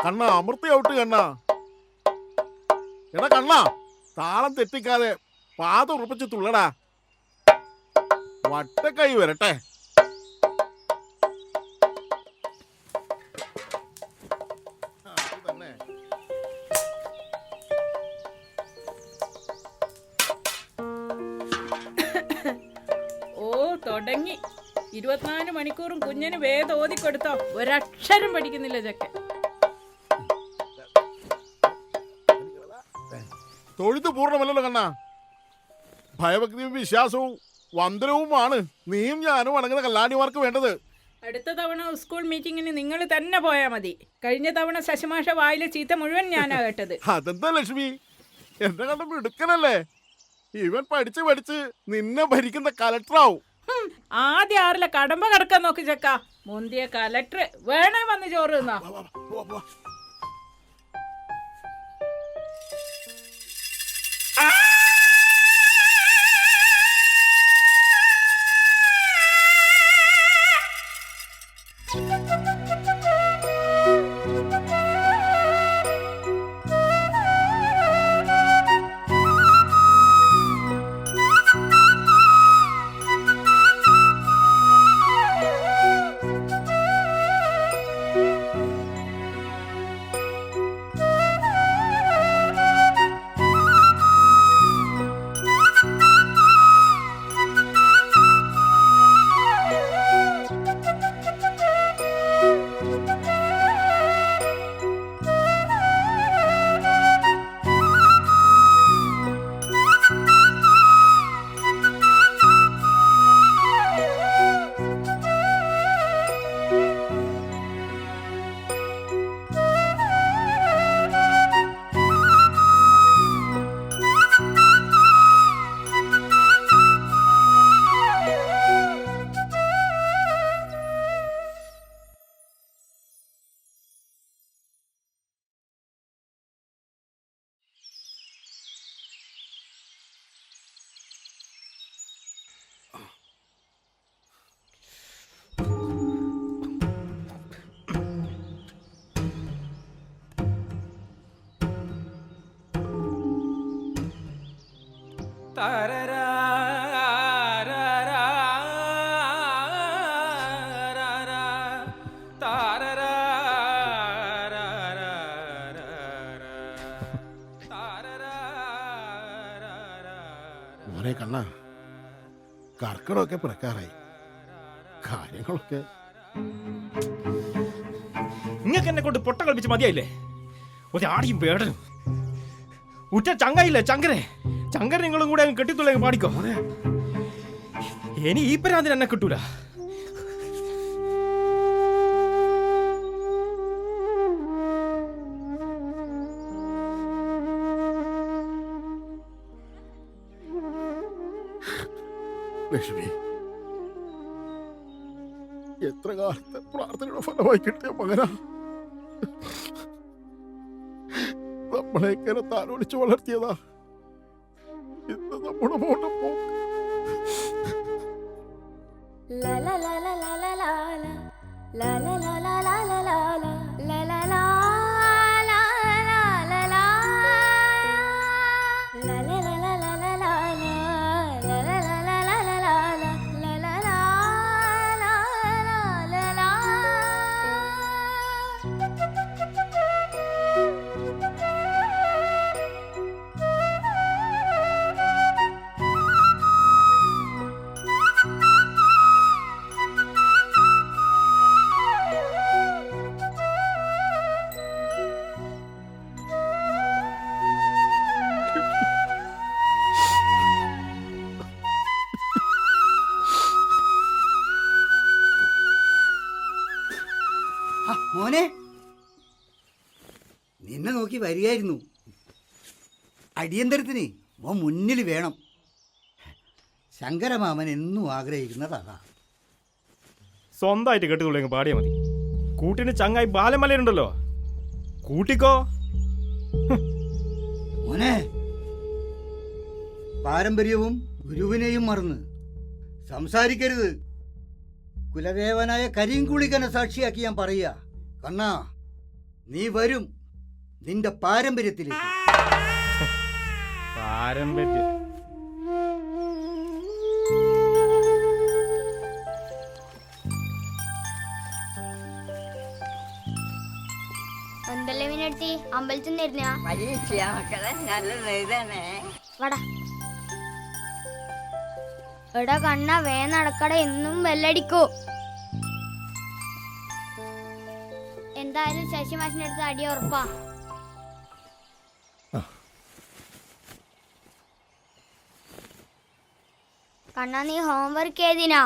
കണ്ണ അമൃത്തി out കണ്ണ. എടാ കണ്ണ, താളം തെറ്റിക്കാതെ പാത ഉറപ്പിച്ച് തുള്ളടാ. വട്ടക്കൈ വരട്ടെ. തുടങ്ങി 24 മണിക്കൂറും കുഞ്ഞിന് വേദം ഓതിക്കൊടുത്തോ, ഒരക്ഷരം പഠിക്കുന്നില്ല ചെക്കൻ. തൊഴുത്ത് പൂർണ്ണമല്ലല്ലോ കണ്ണ. ഭയഭക്തിയും വിശ്വാസവും വന്ദനവുമാണ് നീയും ഞാനും അടങ്ങുന്ന കല്ലാണിമാർക്ക് വേണ്ടത്. അടുത്ത തവണ സ്കൂൾ മീറ്റിങ്ങിന് നിങ്ങൾ തന്നെ പോയാ മതി. കഴിഞ്ഞ തവണ ശശിമാഷ വായിലെ ചീത്ത മുഴുവൻ ഞാനാ കേട്ടത്. അതെന്താ ലക്ഷ്മി, എന്നെ കണ്ട മിടുക്കനല്ലേ? ഇവൻ പഠിച്ച് നിന്നെ ഭരിക്കുന്ന കലക്ടറാവും. ആദ്യം 6 കടമ്പ കിടക്കാൻ നോക്കി ചെക്ക. മുന്തിയ കലക്ടർ വേണേ വന്ന് ചോറ് തിന്നാ. മോനെ കണ്ണ, കർക്കിടമൊക്കെ പിറക്കാറായി. കാര്യങ്ങളൊക്കെ നിങ്ങൾക്ക് എന്നെ കൊണ്ട് പൊട്ട കളിപ്പിച്ച് മതിയായില്ലേ? ഒരാടിയും വേടനും ഉറ്റ ചങ്ങയില്ലേ ചങ്കര നിങ്ങളും കൂടെ അങ്ങ് കെട്ടിത്തുള്ളെങ്കിൽ പാടിക്കോ. ഇനി ഈ പരാതിന് എന്നെ കിട്ടൂല. ലക്ഷ്മി, എത്ര കാലത്തെ പ്രാർത്ഥനയുടെ ഫലമായി കിട്ടിയ മകനാ. നമ്മളെ ഇങ്ങനെ താലോലിച്ച് വളർത്തിയതാ. ഇന്ന് നമ്മുടെ മോട്ട പോക്ക്. മോനെ, നിന്നെ നോക്കി വരികയായിരുന്നു. അടിയന്തരത്തിന് മോൻ മുന്നിൽ വേണം. ശങ്കരമാമൻ എന്നും ആഗ്രഹിക്കുന്നതാ. സ്വന്തമായിട്ട് കെട്ടിത്തുള്ളെങ്കിൽ പാടിയാൽ മതി. കൂട്ടിന് ചങ്ങായി ബാലമലയുണ്ടല്ലോ, കൂട്ടിക്കോ. മോനെ, പാരമ്പര്യവും ഗുരുവിനെയും മറന്ന് സംസാരിക്കരുത്. കുലദേവനായ കരിങ്കുളികനെ സാക്ഷിയാക്കി ഞാൻ പറയുക. കണ്ണാ, നീ വരും നിന്റെ പാരമ്പര്യത്തിലേക്ക്. പാരമ്പര്യം. എന്തല്ലേ മീനടുത്തി അമ്പലത്തിൽ നിന്നിരുന്നാ മക്കളെ നല്ല ഇതാണ്. വടാ എടാ കണ്ണ വേ നടക്കട എന്നും വെല്ലടിക്കൂ. എന്തായാലും ശശി മാഷിന്റെ അടുത്ത് അടി ഉറപ്പാ. കണ്ണാ നീ ഹോംവർക്ക് ഏതിനാ?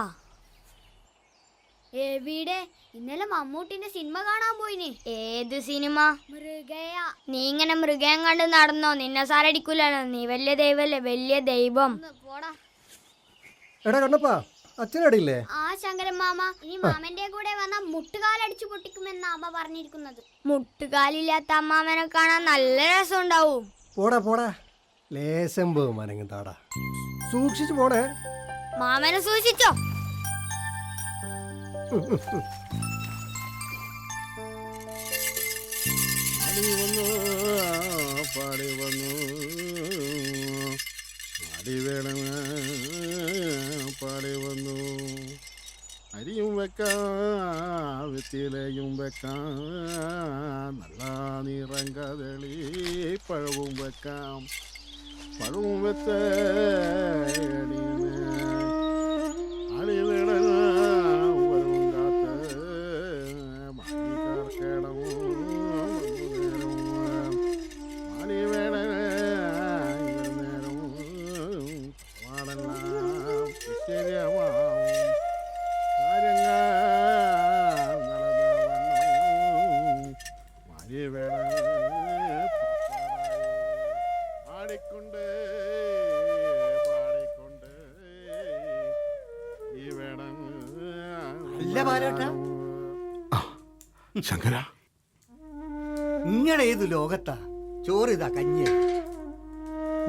എവിടെ? ഇന്നലെ മമ്മൂട്ടിന്റെ സിനിമ കാണാൻ പോയിന്. ഏത് സിനിമ? മൃഗയ. നീ ഇങ്ങനെ മൃഗയം കണ്ട് നടന്നോ? നിന്നെ സാരടിക്കൂലോ. നീ വലിയ ദൈവല്ലേ, വലിയ ദൈവം. പോടാ. എടാ കണ്ണപ്പാ, അച്ഛനടിയില്ലേ? ആ ശങ്കരൻ മാമ ഇനി മാമന്റെ കൂടെ വന്ന മുട്ടുകാലടിച്ചു പൊട്ടിക്കുമെന്ന അമ്മ പറഞ്ഞിരിക്കുന്നത്. മുട്ടുകാലില്ലാത്ത അമ്മാമനെ കാണാൻ നല്ല രസം ഉണ്ടാവും. പോടാ പോടാ, ലേശം ബഹുമാനം താടാ. സൂക്ഷിച്ചു പോണേ. മാമനെ സൂക്ഷിച്ചോ. പാടി വന്നു അടിവേണം പാടി വന്നു. അരിയും വെക്കാം വിത്തിലയും വെക്കാം, നല്ല നിറം കദളി പഴവും വെക്കാം. പഴവും വെച്ച അടിവേണം വരും കാത്ത് മണിക്കാർക്കിടവും അല്ല പാലേട്ടാ, ശങ്കര, നിങ്ങൾ ഏത് ലോകത്താ? ചോറിതാ കഞ്ഞി.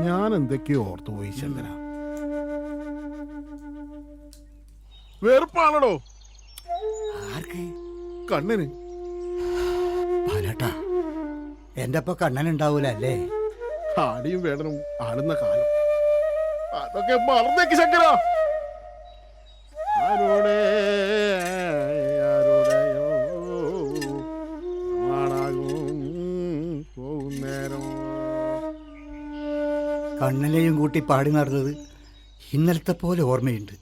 ഞാൻ എന്തൊക്കെയോ ഓർത്തുപോയി ശങ്കര. വെറുപ്പാണോ ആർക്ക്? കണ്ണിന്. പാലേട്ടാ, എന്റെ ഒപ്പം കണ്ണനുണ്ടാവൂല അല്ലേ? ആടിയും വേടനും ആടുന്ന കാലം അതൊക്കെ മറന്നേക്ക് ശങ്കര. ആരോടെ ആരോടെയോ ആടാകും പോകുന്നേരം. കണ്ണനെയും കൂട്ടി പാടി നടന്നത് ഇന്നലത്തെ പോലെ ഓർമ്മയുണ്ട്.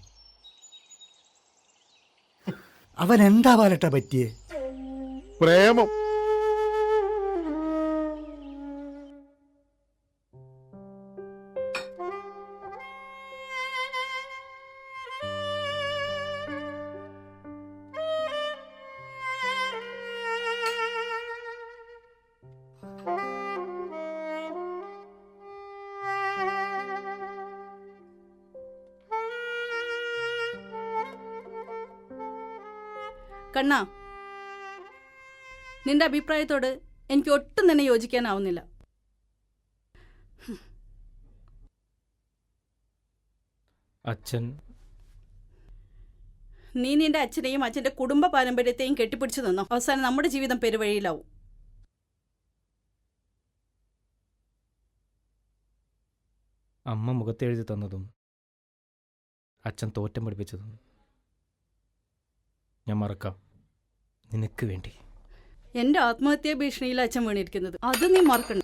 അവൻ എന്താ പാലട്ട പറ്റിയേ? പ്രേമം. കണ്ണാ, നിന്റെ അഭിപ്രായത്തോട് എനിക്ക് ഒട്ടും തന്നെ യോജിക്കാനാവുന്നില്ല. അച്ഛൻ, നീ നിന്റെ അച്ഛനെയും അച്ഛൻ്റെ കുടുംബ പാരമ്പര്യത്തെയും കെട്ടിപ്പിടിച്ചു നിന്നോ, അവസാനം നമ്മുടെ ജീവിതം പെരുവഴിയിലാവും. അമ്മ മുഖത്തെഴുതി തന്നതും അച്ഛൻ തോറ്റം പഠിപ്പിച്ചതും ഞാൻ മറക്കാം, നിനക്ക് വേണ്ടി. എൻ്റെ ആത്മഹത്യാ ഭീഷണിയിൽ അച്ഛൻ വീണിരിക്കുന്നത് അത് നീ മറക്കണ്ട.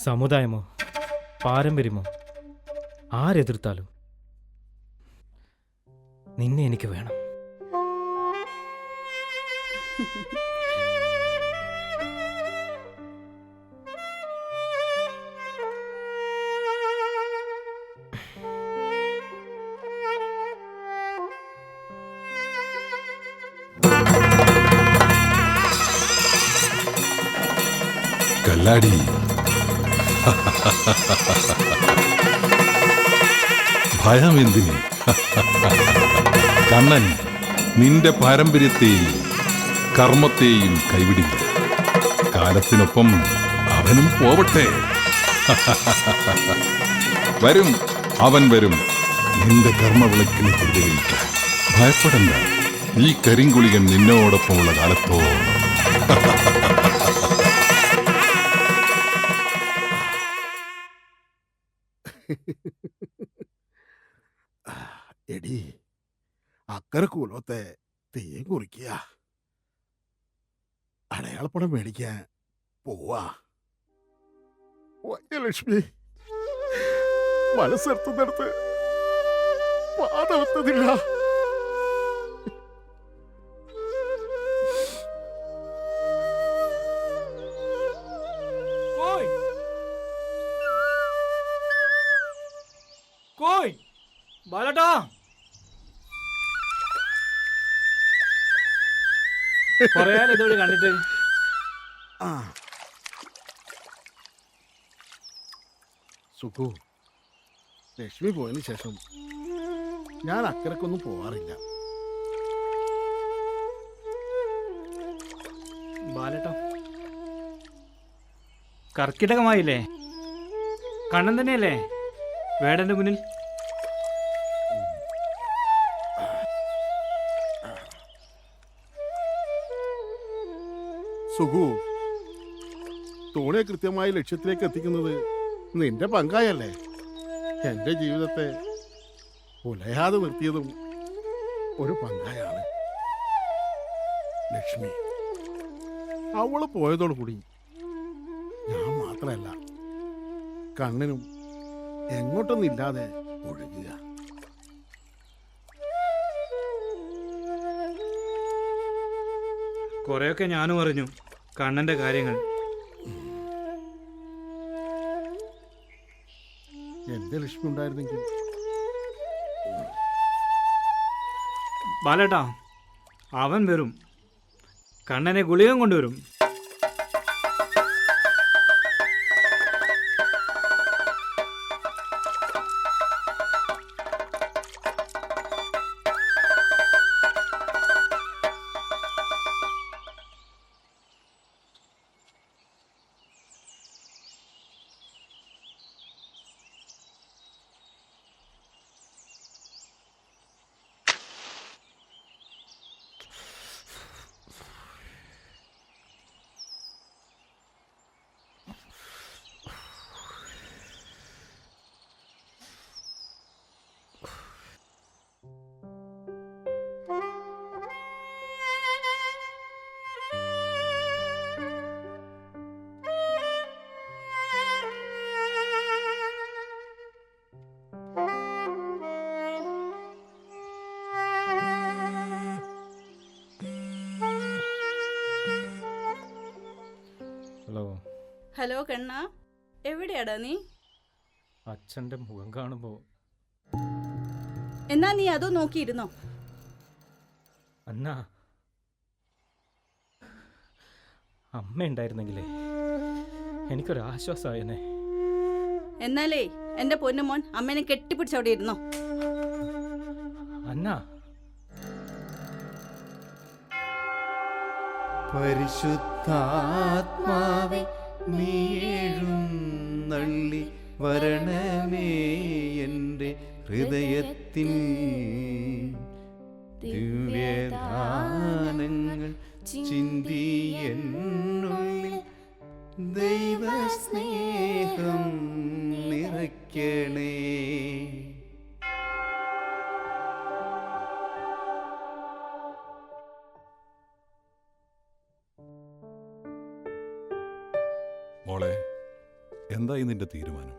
സമുദായമോ പാരമ്പര്യമോ ആരെതിർത്താലും നിന്നെ എനിക്ക് വേണം. കല്ലാടി, ഭയമെന്തിന്? കണ്ണൻ നിന്റെ പാരമ്പര്യത്തെയും കർമ്മത്തെയും കൈവിടില്ല. കാലത്തിനൊപ്പം അവനും പോവട്ടെ. വരും, അവൻ വരും നിന്റെ കർമ്മവിളക്കിന് പ്രതികരിക്കാൻ. ഭയപ്പെടണ്ട, ഈ കരിങ്കുളികൻ നിന്നോടൊപ്പമുള്ള കാലത്തോളം. എടി, അക്കരെ കൂലത്തെ തീയും കുറിക്കുക. അടയാളപ്പണം മേടിക്കാൻ പോവാ. വൈദ്യലക്ഷ്മി മനസ്സെടുത്തുന്നിടത്ത് പാതെടുത്തതില്ല. ബാലട്ടാ, പറയാൻ ഇതോടെ കണ്ടിട്ട്. ആ സുഖു, ലക്ഷ്മി പോയതിനു ശേഷം ഞാൻ അക്കരക്കൊന്നും പോവാറില്ല. ബാലട്ടാ, കർക്കിടകമായില്ലേ? കണ്ണൻ തന്നെയല്ലേ വേടന്റെ മുന്നിൽ? സുഖു, തോണിയെ കൃത്യമായി ലക്ഷ്യത്തിലേക്ക് എത്തിക്കുന്നത് നിന്റെ പങ്കായല്ലേ. എന്റെ ജീവിതത്തെ ഉലയാതെ നിർത്തിയതും ഒരു പങ്കായാണ് ലക്ഷ്മി. അവള് പോയതോടുകൂടി ഞാൻ മാത്രമല്ല, കണ്ണനും എങ്ങോട്ടൊന്നില്ലാതെ ഒഴുകുക. കുറെയൊക്കെ ഞാനും അറിഞ്ഞു കണ്ണന്റെ കാര്യങ്ങൾ. എന്റെ ലക്ഷ്മി ഉണ്ടായിരുന്നെങ്കിൽ. ബാലേട്ടാ, അവൻ വരും. കണ്ണനെ ഗുളികം കൊണ്ടുവരും. ഹലോ കണ്ണ, എവിടെയാടാ നീ? അച്ഛന്റെ മുഖം കാണുമ്പോ. എന്നാ നീ അതോ നോക്കിയിരുന്നോ? അന്ന, അമ്മ ഉണ്ടായിരുന്നെങ്കിലേ എനിക്കൊരാശ്വാസമായെന്നെ. എന്നാലേ എന്റെ പൊന്നുമോൻ അമ്മേനെ കെട്ടിപ്പിടിച്ചവിടെ ഇരുന്നോ. അന്ന, പരിശുദ്ധാത്മാവേ നീഴുന്നള്ളി വരണമേ എൻ്റെ ഹൃദയത്തിൽ ദിവ്യദാനങ്ങൾ ചിന്തിയെന്നുള്ളിൽ ദൈവസ്നേഹം നിറയ്ക്കണേ. മോളെ, എന്തായി നിന്റെ തീരുമാനം?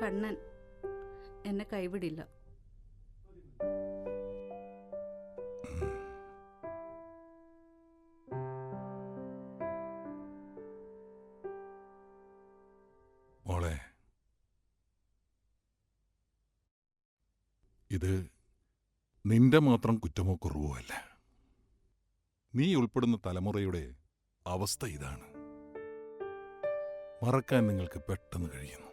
കണ്ണൻ എന്നെ കൈവിടില്ല. മോളെ, ഇത് നിന്റെ മാത്രം കുറ്റമോ കുറവോ അല്ല. നീ ഉൾപ്പെടുന്ന തലമുറയുടെ അവസ്ഥ ഇതാണ്. മറക്കാൻ നിങ്ങൾക്ക് പെട്ടെന്ന് കഴിയുന്നു.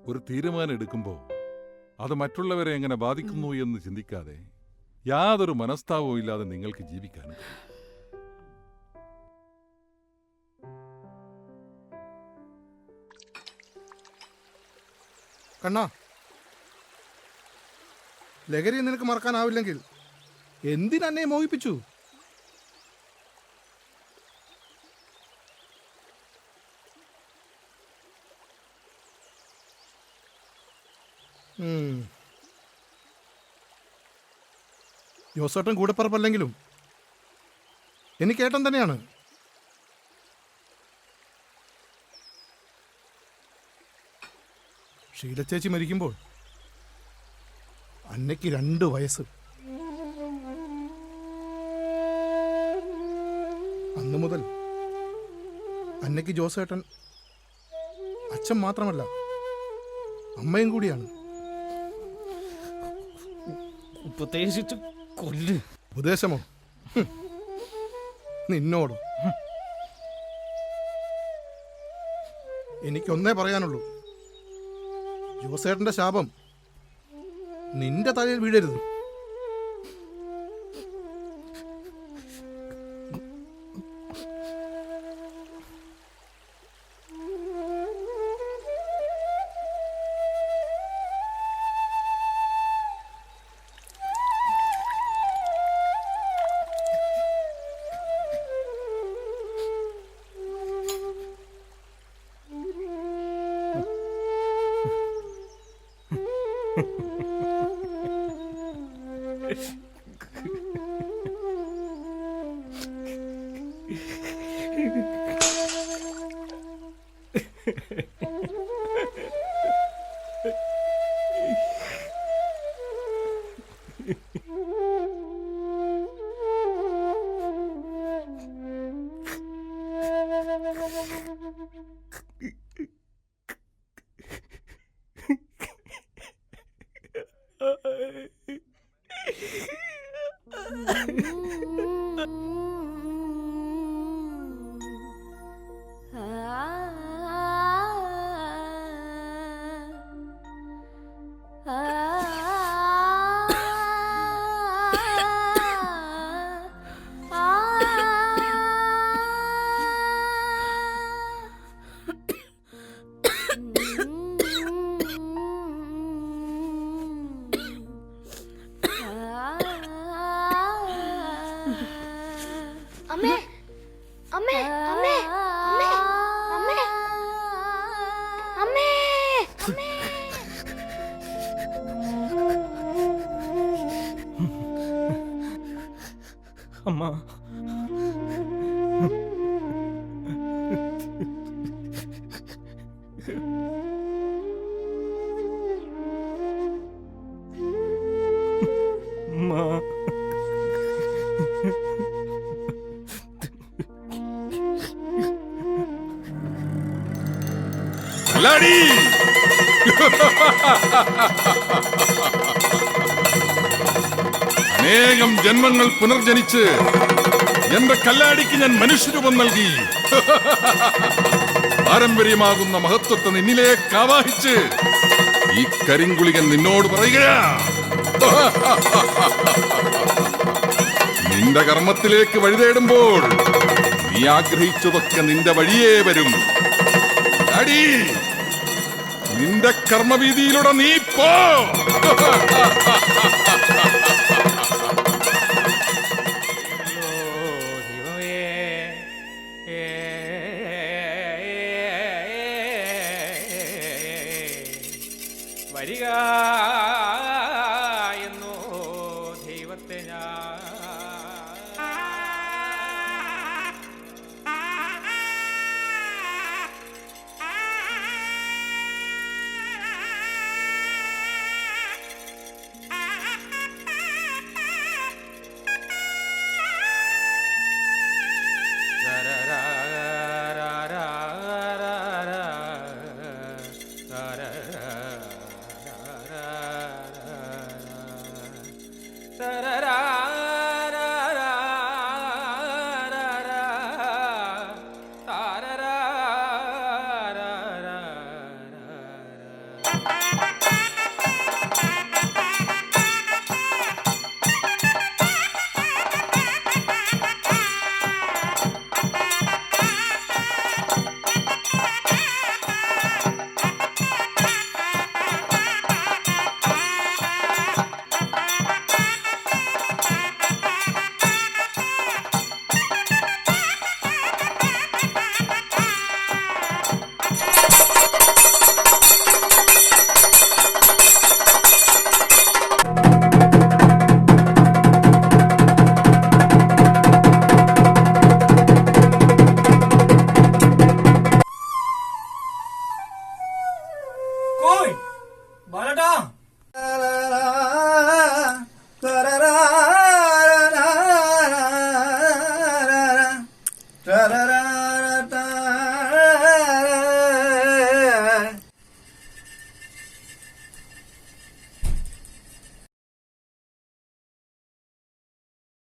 ഒരു തീരുമാനം എടുക്കുമ്പോൾ അത് മറ്റുള്ളവരെ എങ്ങനെ ബാധിക്കുന്നു എന്ന് ചിന്തിക്കാതെ യാതൊരു മനസ്താപവും ഇല്ലാതെ നിങ്ങൾക്ക് ജീവിക്കാനും കഴിയും. കണ്ണാ, ലഹരി നിനക്ക് മറക്കാനാവില്ലെങ്കിൽ എന്തിനെന്നെ മോഹിപ്പിച്ചു? ജോസേട്ടൻ കൂടെപ്പറപ്പല്ലെങ്കിലും എനിക്ക് ഏട്ടൻ തന്നെയാണ്. ഷീലച്ചേച്ചി മരിക്കുമ്പോൾ അന്നയ്ക്ക് 2 വയസ്സ്. അന്നു മുതൽ അന്നയ്ക്ക് ജോസേട്ടൻ അച്ഛൻ മാത്രമല്ല അമ്മയും കൂടിയാണ്. ഉപദേശിച്ച് കൊല്ല്. ഉപദേശമോ? നിന്നോട് എനിക്കൊന്നേ പറയാനുള്ളൂ, ജോസേട്ടന്റെ ശാപം നിന്റെ തലയിൽ വീഴരുത്. അമ്മേ അമ്മേ അമ്മേ അമ്മേ അമ്മേ അമ്മേ അമ്മേ അമ്മ, കല്ലാടി! അനേകം ജന്മങ്ങൾ പുനർജനിച്ച് എന്റെ കല്ലാടിക്ക് ഞാൻ മനുഷ്യരൂപം നൽകി. പാരമ്പര്യമാകുന്ന മഹത്വത്തെ നിന്നിലേക്ക് ആവാഹിച്ച് ഈ കരിങ്കുളികൻ നിന്നോട് പറയുകയാ, നിന്റെ കർമ്മത്തിലേക്ക് വഴിതേടുമ്പോൾ നീ ആഗ്രഹിച്ചതൊക്കെ നിന്റെ വഴിയേ വരും. അടി, നിന്റെ കർമ്മവീതിയിലൂടെ നീ പോ. വരിക എന്നോ ദൈവത്തെ ഞാൻ ബാലേട്ടാ